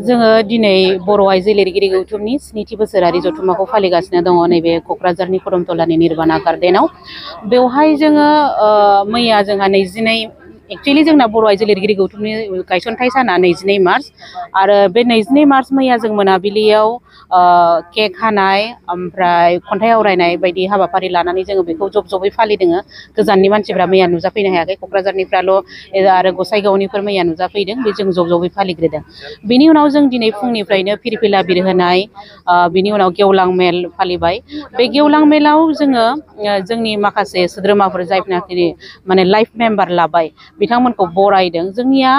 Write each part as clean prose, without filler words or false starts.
जोङो दिनै बर' आइजो लिरगिरि गौथुमनि 7थि बोसोरारि जथुम्माखौ फालिगासिनो दङ नैबे क'क्राझारनि कदमतलानि निर्बाना गार्डेनाव। बेवहाय जोङो मैया जोंहा 22 एक्चुअली जोंना बर' आइजो लिरगिरि गौथुमनि गायसनथाइ साना 22 मार्च आरो बे 22 मार्च मैया जों मोनाबिलियाव केक हानाय ओमफ्राय खन्थाइ आवरायनाय बायदि हाबाफारि लानानै जोङो बेखौ जब-जबै फालिदों। गोजाननि मानसिफ्रा मैया नुजाफैनो हायाखै, क'क्राझारनिफ्राल' आरो गसाइगावनिफोर मैया नुजाफैदों, बे जों जब-जबै फालिग्रोदों। बिनि उनाव जों दिनै फुंनिफ्रायनो फिरफिला बिरहोनाय, बिनि उनाव गेवलां मेल फालिबाय। बे गेवलां मेलाव जोङो जोंनि माखासे सोद्रोमाफोर जायफोरनाखि माने लाइफ मेम्बार लाबाय बिथांमोनखौ बरायदों। जोंनिया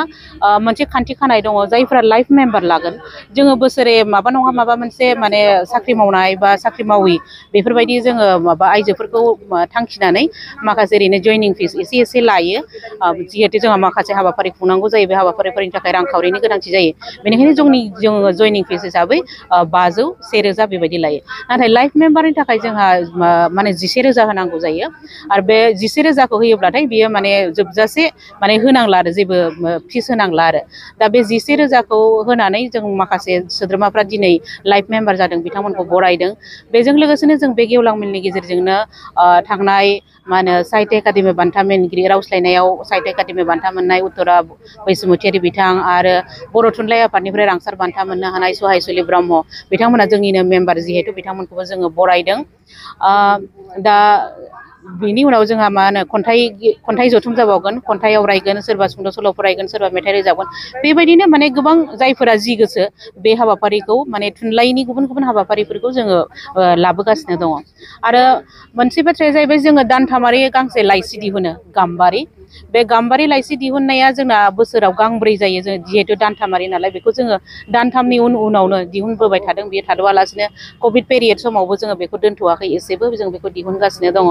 मोनसे खान्थि खानाय दङ, जायफोरा लाइफ मेम्बार लागोन जोङो बोसोरे माबा नङा माबा मोनसे माने साख्रि मावनाय बा साख्रि मावि बेफोरबायदि जोङो माबा आइजोफोरखौ थांखिनानै माखासे ओरैनो जयनिं फिस एसे लायो। जिहेतु जोंहा माखासे हाबाफारि खुंनांगौ जायो, बे हाबाफारिफोरनि थाखाय रांखावरिनि गोनांथि जायो। बेनिखायनो जोङो जयनिं फिस हिसाबै 500, 1000 बेबायदि लायो। नाथाय लाइफ मेम्बारनि थाखाय जोंहा माने 11,000 होनांगौ जायो आरो बे 11,000खौ होयोब्लाथाय बियो माने जोबजासे माने होनांला आरो जेबो फिस होनांला आरो। दा बे 11,000खौ होनानै जों माखासे सोद्रोमाफ्रा दिनै लाइफ मेम्बार जादों बिथांमोनखौ बरायदों। बेजों लोगोसेनो जों बे गेवलां मेलनि गेजेरजोंनो थांनाय साहित्य एकाडेमि बान्था मोनगिरि, रावस्लायनायाव साहित्य एकाडेमि बान्था मोननाय उत्तरा बैसुमुतियारि बिथां आरो बर' थुनलाइ आफादनिफ्राय रांसार बान्था मोननो हानाय सहायसुलि ब्रह्म बिथांमोना जोंनिनो मेम्बार, जिहेतु बिथांमोनखौबो जोङो बरायदों। दा बिनि उनाव जोंहा खन्थाइ जथुम जाबावगोन, खन्थाइ आवरायगोन, सोरबा सुंद' सल' फरायगोन, सोरबा मेथाइ रोजाबगोन। बेबायदिनो माने गोबां जायफोरा जि गोसो बे हाबाफारिखौ माने थुनलाइनि गुबुन गुबुन हाबाफारिफोरखौ जोङो लाबोगासिनो दङ। आरो मोनसे बाथ्राया जाहैबाय, जोङो दानथामारि गांसे लाइसि दिहुनो गाम्बारि। बे गाम्बारि लाइसि दिहुननाया जोंना बोसोराव गांब्रै जायो, जों जिहेतु दानथामारि नालाय बेखौ जोङो दानथामनि उनावनो दिहुनबोबाय थादों। बेयो थाद'आलासिनो कभिड पेरियड समावबो जोङो बेखौ दोनथ'वाखै, एसेबो जों बेखौ दिहुनगासिनो दङ।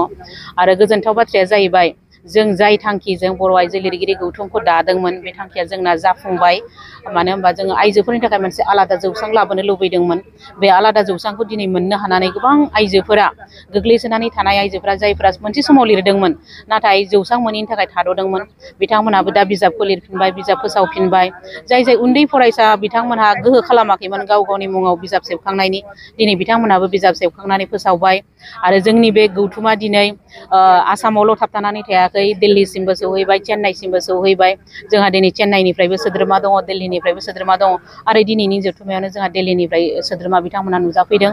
आरो गोजोनथाव बाथ्राया जाहैबाय, जों जाय थांखिजों बर' आइजो लिरगिरि गौथुमखौ दादोंमोन बे थांखिया जोंना जाफुंबाय। मानो होनबा जोङो आइजोफोरनि थाखाय मोनसे आलादा जौसां लाबोनो लुबैदोंमोन। बे आलादा जौसांखौ दिनै मोननो हानानै गोबां आइजोफोरा, गोग्लैसोनानै थानाय आइजोफोरा जायफोरा मोनसे समाव लिरदोंमोन नाथाय जौसां मोनैनि थाखाय थाद'दोंमोन, बिथांमोनहाबो दा बिजाबखौ लिरफिनबाय, बिजाब फोसावफिनबाय। जाय उन्दै फरायसा बिथांमोनहा गोहो खालामाखैमोन गाव गावनि मुङाव बिजाब सेबखांनायनि, दिनै बिथांमोनहाबो बिजाब सेबखांनानै फोसावबाय। आरो जोंनि बे गौथुमा दिनै आसामावल' थाबथानानै थायाखै, दिल्लीसिमबो सौहैबाय, चेन्नाइसिमबो सौहैबाय। जोंहा दिनै चेन्नाइनिफ्रायबो सोद्रोमा दङ, दिल्लीनिफ्रायबो सोद्रोमा दङ आरो दिनैनि जथुम्मायावनो जोंहा दिल्लीनिफ्राय सोद्रोमा बिथांमोना नुजाफैदों,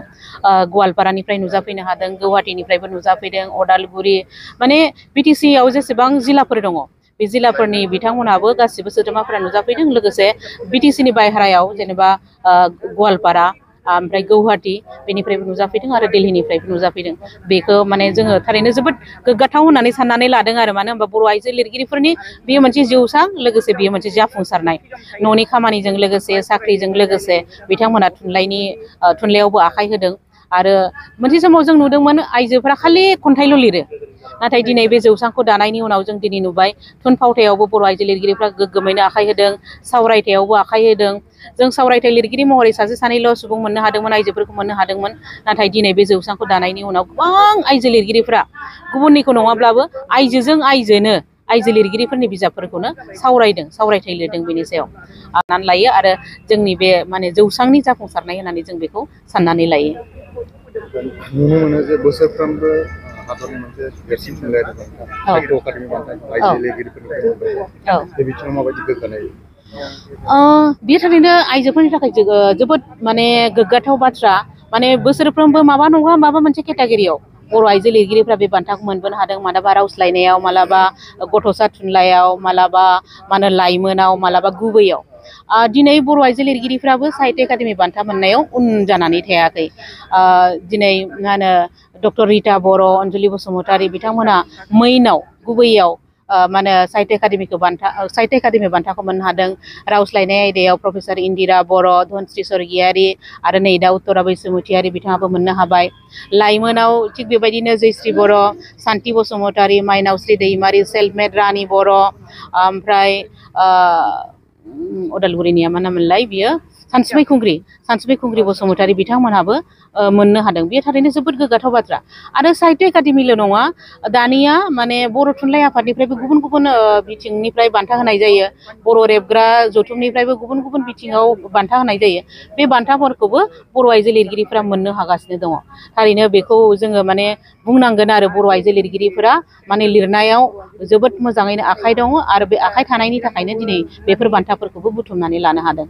गवालपारानिफ्राय नुजाफैनो हादों, गुवाहाटीनिफ्रायबो नुजाफैदों, अदालगुरि माने BTC आव जेसेबां जिल्लाफोर दङ बे जिल्लाफोरनि बिथांमोनहाबो गासिबो सोद्रोमाफोरा नुजाफैदों। लोगोसे BTC बायहेरायाव जेनेबा गवालपारा ओमफ्राय गुवाहाटी बेनिफ्रायबो नुजाफैदों आरो दिल्लीनिफ्रायबो नुजाफैदों। बेखौ माने जोङो थारैनो जोबोद गोग्गाथाव होननानै साननानै लादों आरो। मानो होनबा बर' आइजो लिरगिरिफोरनि बेयो मोनसे जौसां, लोगोसे बेयो मोनसे जाफुंसारनाय। न'नि खामानिजों लोगोसे, साख्रिजों लोगोसे बिथांमोना थुनलाइयावबो आखाइ होदों। आरो मोनसे समाव जों नुदोंमोन आइजोफोरा खालि खन्थाइल' लिरो, नाथाय दिनै बे जौसांखौ दानायनि उनाव जों दिनै नुबाय थुनफावथायावबो बर' आइजो लिरगिरिफ्रा गोग्गोमैनो आखाइ होदों, सावरायथायावबो आखाइ होदों। जों सावरायथाय लिरगिरि महरै सासे सानैल' सुबुं मोननो हादोंमोन, आइजोफोरखौ मोननो हादोंमोन। नाथाय दिनै बे जौसांखौ दानायनि उनाव गोबां आइजो लिरगिरिफ्रा गुबुननिखौ नङाब्लाबो आइजोजों आइजोनो, आइजो लिरगिरिफोरनि बिजाबफोरखौनो सावरायदों, सावरायथाय लिरदों। बेनि सायाव साननानै लायो आरो जोंनि बे माने जौसांनि जाफुंसारनाय होननानै जों बेखौ साननानै लायो। नुनो मोनो जे बोसोरफ्रोमबो हादरनि मोनसे देरसिन थुनलाइयारि बान्था साहित्य एकाडेमि बान्था आइजो लिरगिरिफोरनि मोनबाय, बे बिथिङाव माबायदि गोग्गानाय? बेयो थारैनो आइजोफोरनि थाखाय जोबोद माने गोग्गाथाव बाथ्रा। माने बोसोरफ्रोमबो माबा नङा माबा मोनसे केटेगरियाव बर' आइजो लिरगिरिफ्रा बे बान्थाखौ मोनबोनो हादों। मालाबा रावस्लायनायाव, मालाबा गथ'सा थुनलाइयाव, मालाबा लाइमोनाव, मालाबा गुबैयाव। दिनै बर' आइजो लिरगिरिफ्राबो साहित्य एकाडेमि बान्था मोननायाव उन जानानै थायाखै। दिनै मा होनो डक्टर रिता बर', अनजुलि बसुमतारी बिथांमोना मैनआव, गुबैयाव मा होनो साहित्य एकाडेमि बान्थाखौ मोननो हादों। रावस्लायनाय आयदायाव प्रफेसर इन्दिरा बर', धनस्री स्वर्गियारी आरो नै दा उत्तरा बैसुमुतियारी बिथाङाबो मोननो हाबाय। लाइमोनाव थिग बेबायदिनो जयश्री बर', सान्थि बसुमतारी, माइनावस्रि दैमारि, सेल्फ मेड रानि बर', ओमफ्राय उदालगुरिनिया मा नाममोनलाय बियो सानसुमै खुंग्रि बसुमतारी बिथांमोनहाबो मोननो हादों। बेयो थारैनो जोबोद गोग्गाथाव बाथ्रा। आरो साहित्य एकाडेमिल' नङा, दानिया माने बर' थुनलाइ आफादनिफ्रायबो गुबुन गुबुन बिथिंनिफ्राय बान्था होनाय जायो। बर' रेबग्रा जथुमनिफ्रायबो गुबुन गुबुन बिथिङाव बान्था होनाय जायो। बे बान्थाफोरखौबो बर' आइजो लिरगिरिफोरा मोननो हागासिनो दङ। थारैनो बेखौ जोङो माने बुंनांगोन आरो बर' आइजो लिरगिरिफोरा माने लिरनायाव जोबोद मोजाङैनो आखाइ दङ आरो बे आखाइ थानायनि थाखायनो दिनै बेफोर बान्थाफोरखौबो बुथुमनानै लानो हादों।